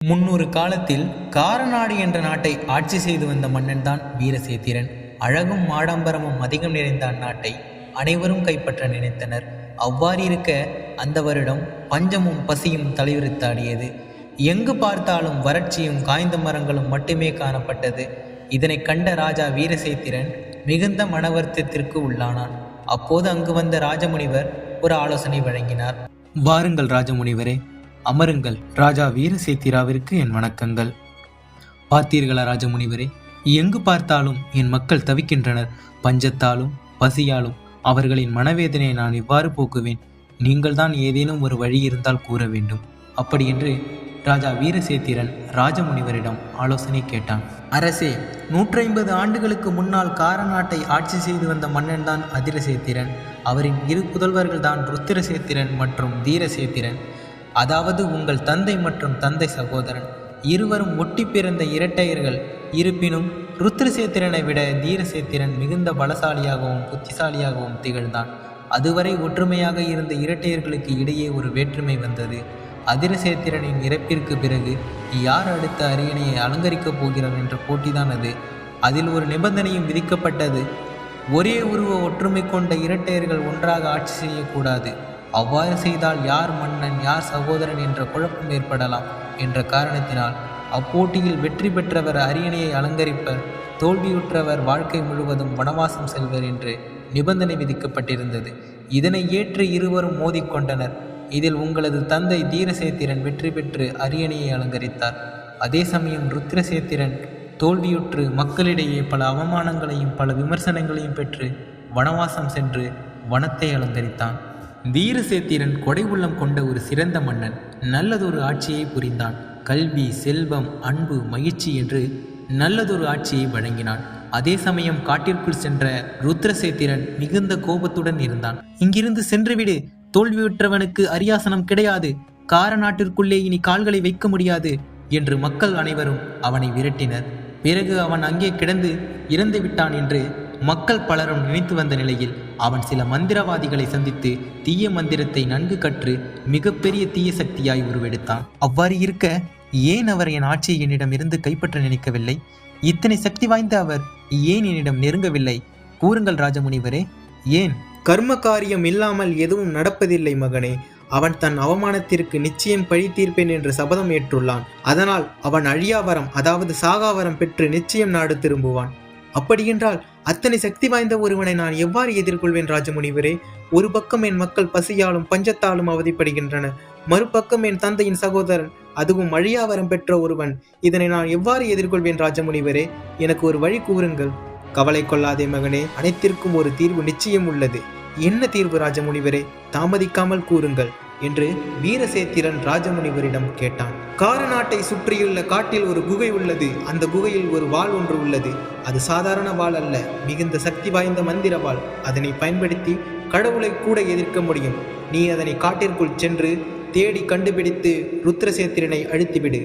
முன்னொரு காலத்தில் காரநாடு என்ற நாட்டை ஆட்சி செய்து வந்த மன்னன் தான் வீரசேத்திரன். அழகும் ஆடம்பரமும் அதிகம் நிறைந்த அந்நாட்டை அனைவரும் கைப்பற்ற நினைத்தனர். அவ்வாறு இருக்க அந்த வருடம் பஞ்சமும் பசியும் தலைவிரித்தாடியது. எங்கு பார்த்தாலும் வறட்சியும் காய்ந்த மரங்களும் மட்டுமே காணப்பட்டது. இதனை கண்ட ராஜா வீரசேத்திரன் மிகுந்த மனவருத்தத்திற்கு உள்ளானான். அப்போது அங்கு வந்த ராஜமுனிவர் ஒரு ஆலோசனை வழங்கினார். வாருங்கள் ராஜமுனிவரே, அமருங்கள். ராஜா வீரசேத்திராவிற்கு என் வணக்கங்கள். பார்த்தீர்களா ராஜமுனிவரே, எங்கு பார்த்தாலும் என் மக்கள் தவிக்கின்றனர். பஞ்சத்தாலும் பசியாலும் அவர்களின் மனவேதனையை நான் இவ்வாறு போக்குவேன். நீங்கள் தான் ஏதேனும் ஒரு வழி இருந்தால் கூற வேண்டும். அப்படி என்று ராஜா வீரசேத்திரன் ராஜமுனிவரிடம் ஆலோசனை கேட்டான். அரசே, 150 ஆண்டுகளுக்கு முன்னால் காரநாட்டை ஆட்சி செய்து வந்த மன்னன் தான் அதிரசேத்திரன். அவரின் இரு புதல்வர்கள் தான் ருத்திரசேத்திரன் மற்றும் தீரசேத்திரன். அதாவது உங்கள் தந்தை மற்றும் தந்தை சகோதரன் இருவரும் ஒட்டி பிறந்த இரட்டையர்கள். இருப்பினும் ருத்திரசேத்திரனை விட தீரசேத்திரன் மிகுந்த பலசாலியாகவும் புத்திசாலியாகவும் திகழ்ந்தான். அதுவரை ஒற்றுமையாக இருந்த இரட்டையர்களுக்கு இடையே ஒரு வேற்றுமை வந்தது. அதிரசேத்திரனின் இறப்பிற்கு பிறகு யார் அடுத்த அரியணையை அலங்கரிக்கப் போகிறார் என்ற போட்டிதான் அது. அதில் ஒரு நிபந்தனையும் விதிக்கப்பட்டது. ஒரே உருவ ஒற்றுமை கொண்ட இரட்டையர்கள் ஒன்றாக ஆட்சி செய்யக்கூடாது. அவ்வாறு செய்தால் யார் மன்னன் யார் சகோதரன் என்ற குழப்பம் ஏற்படலாம் என்ற காரணத்தினால் அப்போட்டியில் வெற்றி பெற்றவர் அரியணையை அலங்கரிப்பர், தோல்வியுற்றவர் வாழ்க்கை முழுவதும் வனவாசம் செல்வர் என்று நிபந்தனை விதிக்கப்பட்டிருந்தது. இதனை ஏற்று இருவரும் மோதிக்கொண்டனர். இதில் உங்களது தந்தை தீரசேத்திரன் வெற்றி பெற்று அரியணையை அலங்கரித்தார். அதே சமயம் ருத்திரசேத்திரன் தோல்வியுற்று மக்களிடையே பல அவமானங்களையும் பல விமர்சனங்களையும் பெற்று வனவாசம் சென்று வனத்தை அலங்கரித்தான். வீரசேத்திரன் கொடை உள்ளம் கொண்ட ஒரு சிறந்த மன்னன். நல்லதொரு ஆட்சியை புரிந்தான். கல்வி, செல்வம், அன்பு, மகிழ்ச்சி என்று நல்லதொரு ஆட்சியை வழங்கினான். அதே சமயம் காட்டிற்குள் சென்ற ருத்ரசேத்திரன் மிகுந்த கோபத்துடன் இருந்தான். இங்கிருந்து சென்றுவிடு, தோல்வியுற்றவனுக்கு அரியாசனம் கிடையாது, காரநாட்டிற்குள்ளே இனி கால்களை வைக்க முடியாது என்று மக்கள் அனைவரும் அவனை விரட்டினர். பிறகு அவன் அங்கே கிடந்து இறந்து விட்டான் என்று மக்கள் பலரும் நினைத்து வந்த நிலையில் அவன் சில மந்திரவாதிகளை சந்தித்து தீய மந்திரத்தை நன்கு கற்று மிகப்பெரிய தீய சக்தியாய் உருவெடுத்தான். அவ்வாறு இருக்க ஏன் அவர் என் ஆட்சியை என்னிடம் இருந்து கைப்பற்ற நினைக்கவில்லை? இத்தனை சக்தி வாய்ந்த அவர் ஏன் என்னிடம் நெருங்கவில்லை? கூறுங்கள் ராஜமுனிவரே, ஏன்? கர்ம காரியம் இல்லாமல் எதுவும் நடப்பதில்லை மகனே. அவன் தன் அவமானத்திற்கு நிச்சயம் பழி தீர்ப்பேன் என்று சபதம் ஏற்றுள்ளான். அதனால் அவன் அழியாவரம், அதாவது சாகாவரம் பெற்று நிச்சயம் நாடு திரும்புவான். அப்படியென்றால் அத்தனை சக்தி வாய்ந்த ஒருவனை நான் எவ்வாறு எதிர்கொள்வேன் ராஜமுனிவரே? ஒரு பக்கம் என் மக்கள் பசியாலும் பஞ்சத்தாலும் அவதிப்படுகின்றனர், மறுபக்கம் என் தந்தையின் சகோதரன், அதுவும் அழியாவரம் பெற்ற ஒருவன். இதனை நான் எவ்வாறு எதிர்கொள்வேன் ராஜமுனிவரே? எனக்கு ஒரு வழி கூறுங்கள். கவலை கொள்ளாதே மகனே, அனைத்திற்கும் ஒரு தீர்வு நிச்சயம் உள்ளது. என்ன தீர்வு ராஜமுனிவரே? தாமதிக்காமல் கூறுங்கள் என்று வீரசேத்திரன் ராஜமுனிவரிடம் கேட்டான். காரநாட்டை சுற்றியுள்ள காட்டில் ஒரு குகை உள்ளது. அந்த குகையில் ஒரு வாள் ஒன்று உள்ளது. அது சாதாரண வாள் அல்ல, மிகுந்த சக்தி வாய்ந்த மந்திர வாள். அதனை பயன்படுத்தி கடவுளை கூட எதிர்க்க முடியும். நீ அதனை காட்டிற்குள் சென்று தேடி கண்டுபிடித்து ருத்ரசேத்திரனை அழித்துவிடு.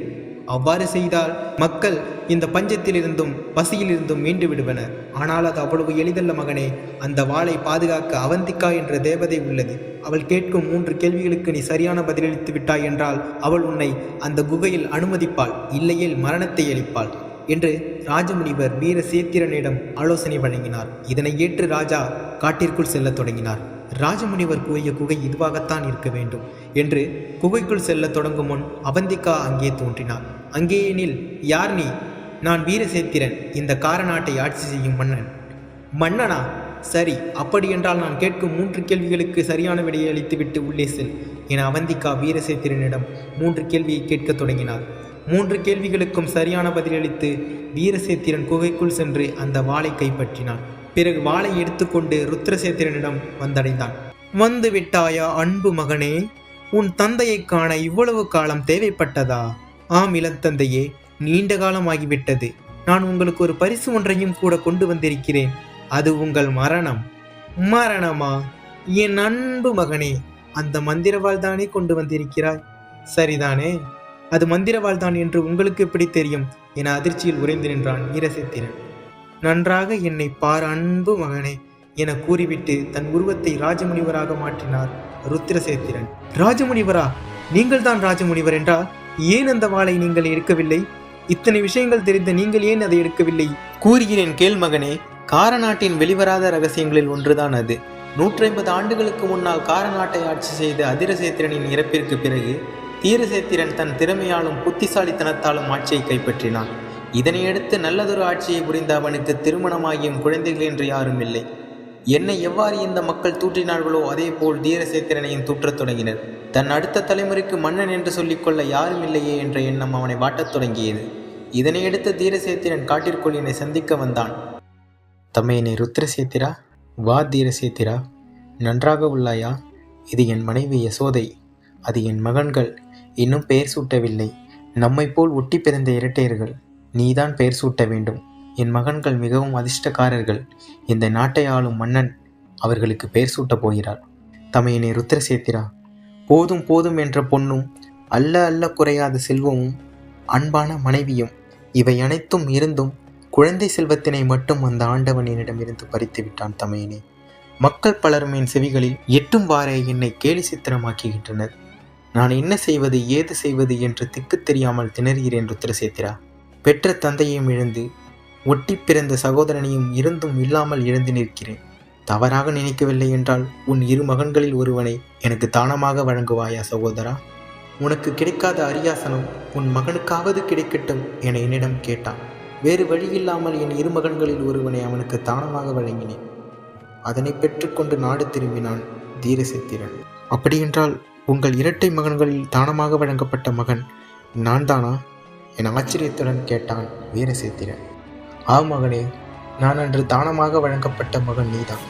அவ்வாறு செய்தால் மக்கள் இந்த பஞ்சத்திலிருந்தும் பசியிலிருந்தும் மீண்டு விடுவனர். ஆனால் அது அவ்வளவு எளிதல்ல மகனே. அந்த வாளை பாதுகாக்க அவந்திகா என்ற தேவதை உள்ளது. அவள் கேட்கும் 3 கேள்விகளுக்கு நீ சரியான பதிலளித்து விட்டாய் என்றால் அவள் உன்னை அந்த குகையில் அனுமதிப்பாள், இல்லையேல் மரணத்தை அளிப்பாள் என்று ராஜமுனிவர் வீரசேத்திரனிடம் ஆலோசனை வழங்கினார். இதனை ஏற்று ராஜா காட்டிற்குள் செல்லத் தொடங்கினார். ராஜமுனிவர் கூறிய குகை இதுவாகத்தான் இருக்க வேண்டும் என்று குகைக்குள் செல்ல தொடங்கும் முன் அவந்திகா அங்கே தோன்றினார். அங்கே எனில், யார் நீ? நான் வீரசேத்திரன், இந்த காரநாட்டை ஆட்சி செய்யும் மன்னன். மன்னனா? சரி, அப்படியென்றால் நான் கேட்கும் 3 கேள்விகளுக்கு சரியான விடையை அளித்துவிட்டு உள்ளே செல் என அவந்திகா வீரசேத்திரனிடம் 3 கேள்வியை கேட்கத் தொடங்கினார். 3 கேள்விகளுக்கும் சரியான பதிலளித்து வீரசேத்திரன் குகைக்குள் சென்று அந்த வாளை கைப்பற்றினான். பிறகு வாளை எடுத்துக்கொண்டு ருத்ரசேத்திரனிடம் வந்தடைந்தான். வந்து விட்டாயா அன்பு மகனே? உன் தந்தையை காண இவ்வளவு காலம் தேவைப்பட்டதா? ஆம் இளந்தந்தையே, நீண்ட காலம் ஆகிவிட்டது. நான் உங்களுக்கு ஒரு பரிசு ஒன்றையும் கூட கொண்டு வந்திருக்கிறேன். அது உங்கள் மரணம். மரணமா? என் அன்பு மகனே, அந்த மந்திரவாள் தானே கொண்டு வந்திருக்கிறாய்? சரிதானே? அது மந்திரவாள் தான் என்று உங்களுக்கு எப்படி தெரியும் என அதிர்ச்சியில் உறைந்து நின்றான் வீரசேத்திரன். நன்றாக என்னை பார் அன்பு மகனே என கூறிவிட்டு தன் உருவத்தை ராஜமுனிவராக மாற்றினார் ருத்திரசேத்திரன். ராஜமுனிவரா? நீங்கள் தான் ராஜமுனிவர் என்றால் ஏன் அந்த வாளை நீங்கள் எடுக்கவில்லை? இத்தனை விஷயங்கள் தெரிந்த நீங்கள் ஏன் அதை எடுக்கவில்லை? கூறுகிறேன் கேள் மகனே, காரநாட்டின் வெளிவராத ரகசியங்களில் ஒன்றுதான் அது. 150 ஆண்டுகளுக்கு முன்னால் காரநாட்டை ஆட்சி செய்த அதிரசேத்திரனின் இறப்பிற்கு பிறகு தீரசேத்திரன் தன் திறமையாலும் புத்திசாலித்தனத்தாலும் ஆட்சியை கைப்பற்றினான். இதனையடுத்து நல்லதொரு ஆட்சியை புரிந்த அவனுக்கு திருமணமாகியும் குழந்தைகள் என்று யாரும் இல்லை. என்னை எவ்வாறு இந்த மக்கள் தூற்றினார்களோ அதே போல் தீரசேத்திரனையும் தூற்றத் தொடங்கினர். தன் அடுத்த தலைமுறைக்கு மன்னன் என்று சொல்லிக்கொள்ள யாரும் இல்லையே என்ற எண்ணம் அவனை வாட்டத் தொடங்கியது. இதனையடுத்து தீரசேத்திரன் காட்டிற்குள் என்னை சந்திக்க வந்தான். தமையனே ருத்ரசேத்திரா, வா தீரசேத்திரா, நன்றாக உள்ளாயா? இது என் மனைவி யசோதை, அது என் மகன்கள், இன்னும் பெயர் சூட்டவில்லை. நம்மை போல் ஒட்டி பிறந்த இரட்டையர்கள். நீதான் பெயர் சூட்ட வேண்டும். என் மகன்கள் மிகவும் அதிர்ஷ்டக்காரர்கள். இந்த நாட்டை ஆளும் மன்னன் அவர்களுக்கு பெயர் சூட்டப் போகிறார். தமையனே ருத்ரசேத்திரா, போதும் போதும் என்ற பொண்ணும் அல்ல அல்ல குறையாத செல்வமும் அன்பான மனைவியும் இவை அனைத்தும் இருந்தும் குழந்தை செல்வத்தினை மட்டும் அந்த ஆண்டவன் என்னிடமிருந்து பறித்து விட்டான் தமையனே. மக்கள் பலரும் என் செவிகளில் எட்டும் வாரே என்னை கேலி சித்திரமாக்குகின்றனர். நான் என்ன செய்வது ஏது செய்வது என்று திக்கு தெரியாமல் திணறுகிறேன் ருத்ரசேத்திரா. பெற்ற தந்தையையும் இழந்து ஒட்டி பிறந்த சகோதரனையும் இருந்தும் இல்லாமல் இழந்து நிற்கிறேன். தவறாக நினைக்கவில்லை என்றால் உன் 2 மகன்களில் ஒருவனை எனக்கு தானமாக வழங்குவாயா சகோதரா? உனக்கு கிடைக்காத அரியாசனம் உன் மகனுக்காவது கிடைக்கட்டும் என என்னிடம் கேட்டான். வேறு வழியில்லாமல் என் 2 மகன்களில் ஒருவனை அவனுக்கு தானமாக வழங்கினேன். அதனை பெற்றுக்கொண்டு நாடு திரும்பினான் தீரசேத்திரன். அப்படியென்றால் உங்கள் இரட்டை மகன்களில் தானமாக வழங்கப்பட்ட மகன் நான் தானா என ஆச்சரியத்துடன் கேட்டான் வீரசேத்திரன். மகனே, நான் அன்று தானமாக வழங்கப்பட்ட மகன் நீதான்.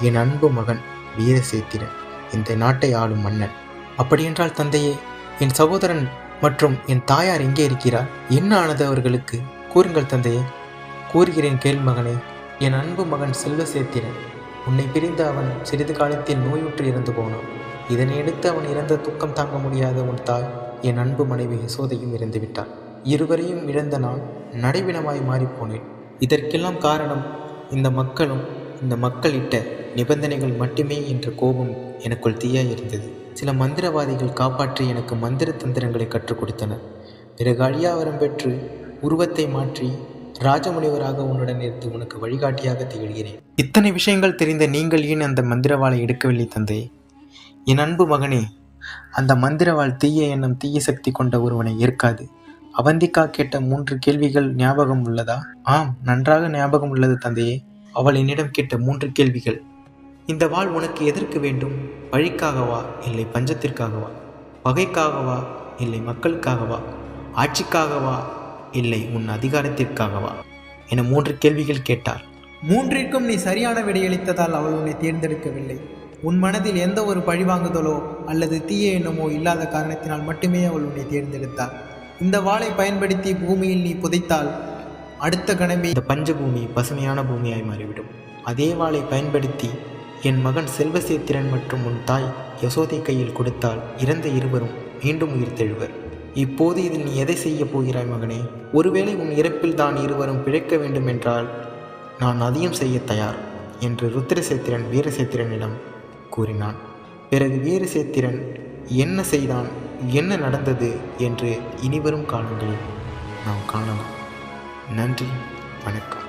என் அன்பு மகன் வீரசேத்திரன், இந்த நாட்டை ஆளும் மன்னன். அப்படியென்றால் தந்தையே, என் சகோதரன் மற்றும் என் தாயார் எங்கே இருக்கிறார்? என்ன ஆனது அவர்களுக்கு? கூறுங்கள் தந்தையே. கூறுகிறேன் கேள் மகனே. என் அன்பு மகன் செல்வசேத்திரன், உன்னை பிரிந்த அவன் சிறிது காலத்தில் நோயுற்று இறந்து போனான். இதனையடுத்து அவன் இறந்த துக்கம் தாங்க முடியாத உன் தாய் என் அன்பு மனைவி யசோதையும் இறந்துவிட்டாள். இருவரையும் இழந்த நான் நடைவினமாய் மாறிப்போனேன். இதற்கெல்லாம் காரணம் இந்த மக்கள் இட்ட நிபந்தனைகள் மட்டுமே என்ற கோபம் எனக்குள் தீயாய் இருந்தது. சில மந்திரவாதிகள் காப்பாற்றி எனக்கு மந்திர தந்திரங்களை கற்றுக் கொடுத்தனர். பிறகு அழியாவரம் பெற்று உருவத்தை மாற்றி ராஜமுனிவராக உன்னுடன் இருந்து உனக்கு வழிகாட்டியாக திகழ்கிறேன். இத்தனை விஷயங்கள் தெரிந்த நீங்கள் ஏன் அந்த மந்திரவாளை எடுக்கவில்லை தந்தை? என் அன்பு மகனே, அந்த மந்திரவாள் தீய எண்ணம் தீய சக்தி கொண்ட ஒருவனை ஏற்காது. அவந்திகா கேட்ட 3 கேள்விகள் ஞாபகம் உள்ளதா? ஆம், நன்றாக ஞாபகம் உள்ளது தந்தையே. அவள் என்னிடம் கேட்ட 3 கேள்விகள். இந்த வாள் உனக்கு எதற்கு வேண்டும்? பழிக்காகவா இல்லை பஞ்சத்திற்காகவா? பகைக்காகவா இல்லை மக்களுக்காகவா? ஆட்சிக்காகவா இல்லை உன் அதிகாரத்திற்காகவா என 3 கேள்விகள் கேட்டார். 3ற்கும் நீ சரியான விடையளித்ததால் அவள் உன்னை தேர்ந்தெடுக்கவில்லை. உன் மனதில் எந்த ஒரு பழிவாங்குதலோ அல்லது தீய எண்ணமோ இல்லாத காரணத்தினால் மட்டுமே அவள் உன்னை தேர்ந்தெடுத்தாள். இந்த வாளை பயன்படுத்தி பூமியில் நீ புதைத்தால் அடுத்த கணமே இந்த பஞ்சபூமி பசுமையான பூமியாய் மாறிவிடும். அதே வாளை பயன்படுத்தி என் மகன் செல்வசேத்திரன் மற்றும் உன் தாய் யசோதை கையில் கொடுத்தால் இறந்த இருவரும் மீண்டும் உயிர் தெழுவர். இப்போது இதில் நீ எதை செய்ய போகிறாய் மகனே? ஒருவேளை உன் இறப்பில் தான் இருவரும் பிழைக்க வேண்டும் என்றால் நான் அதையும் செய்ய தயார் என்று ருத்ரசேத்திரன் வீரசேத்திரனிடம் கூறினான். பிறகு வீரசேத்திரன் என்ன செய்தான், என்ன நடந்தது என்று இனிவரும் காலங்களில் நாம் காணலாம். நன்றி, வணக்கம்.